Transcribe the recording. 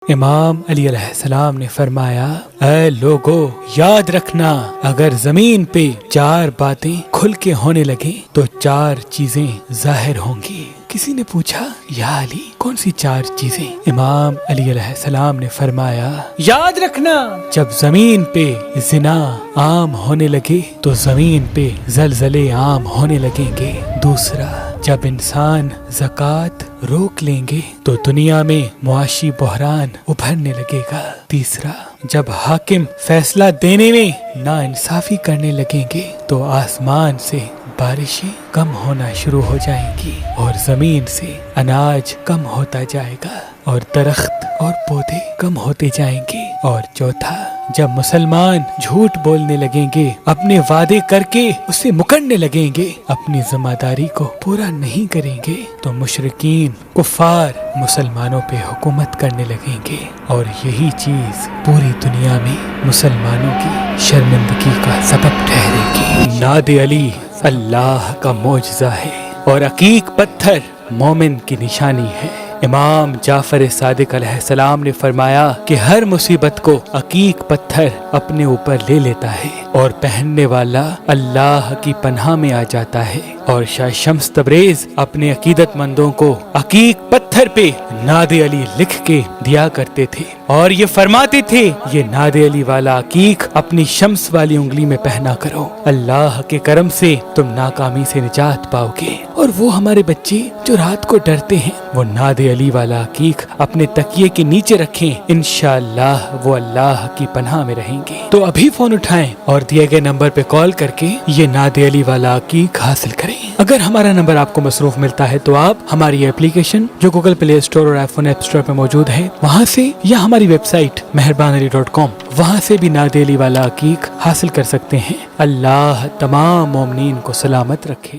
امام علی علیہ السلام نے فرمایا، اے لوگو یاد رکھنا، اگر زمین پہ 4 باتیں کھل کے ہونے لگیں تو 4 چیزیں ظاہر ہوں گی۔ کسی نے پوچھا، یا علی کون سی 4 چیزیں؟ امام علی علیہ السلام نے فرمایا، یاد رکھنا، جب زمین پہ زنا عام ہونے لگے تو زمین پہ زلزلے عام ہونے لگیں گے۔ دوسرا، جب انسان زکوٰۃ روک لیں گے تو دنیا میں معاشی بحران ابھرنے لگے گا۔ تیسرا، جب حاکم فیصلہ دینے میں ناانصافی کرنے لگیں گے تو آسمان سے بارشیں کم ہونا شروع ہو جائیں گی اور زمین سے اناج کم ہوتا جائے گا اور درخت اور پودے کم ہوتے جائیں گے۔ اور چوتھا، جب مسلمان جھوٹ بولنے لگیں گے، اپنے وعدے کر کے اسے مکرنے لگیں گے، اپنی ذمہ داری کو پورا نہیں کریں گے تو مشرکین کفار مسلمانوں پہ حکومت کرنے لگیں گے اور یہی چیز پوری دنیا میں مسلمانوں کی شرمندگی کا سبب ٹھہرے گی۔ ناد علی اللہ کا معجزہ ہے اور عقیق پتھر مومن کی نشانی ہے۔ امام جعفر صادق علیہ السلام نے فرمایا کہ ہر مصیبت کو عقیق پتھر اپنے اوپر لے لیتا ہے اور پہننے والا اللہ کی پناہ میں آ جاتا ہے۔ اور شاہ شمس تبریز اپنے عقیدت مندوں کو عقیق پتھر پہ ناد علی لکھ کے دیا کرتے تھے اور یہ فرماتے تھے، یہ ناد علی والا عقیق اپنی شمس والی انگلی میں پہنا کرو، اللہ کے کرم سے تم ناکامی سے نجات پاؤ گے۔ اور وہ ہمارے بچے جو رات کو ڈرتے ہیں، وہ ناد علی والا عقیق اپنے تکیے کے نیچے رکھیں، انشاءاللہ وہ اللہ کی پناہ میں رہیں گے۔ تو ابھی فون اٹھائیں اور دیے گئے نمبر پہ کال کر کے یہ ناد علی والا عقیق حاصل کریں۔ اگر ہمارا نمبر آپ کو مصروف ملتا ہے تو آپ ہماری اپلیکیشن جو گوگل پلے اسٹور اور آئی فون ایپ اسٹور پہ موجود ہے وہاں سے، یا ہماری ویب سائٹ meherbanali.com وہاں سے بھی ناد علی والا عقیق حاصل کر سکتے ہیں۔ اللہ تمام مومنین کو سلامت رکھے۔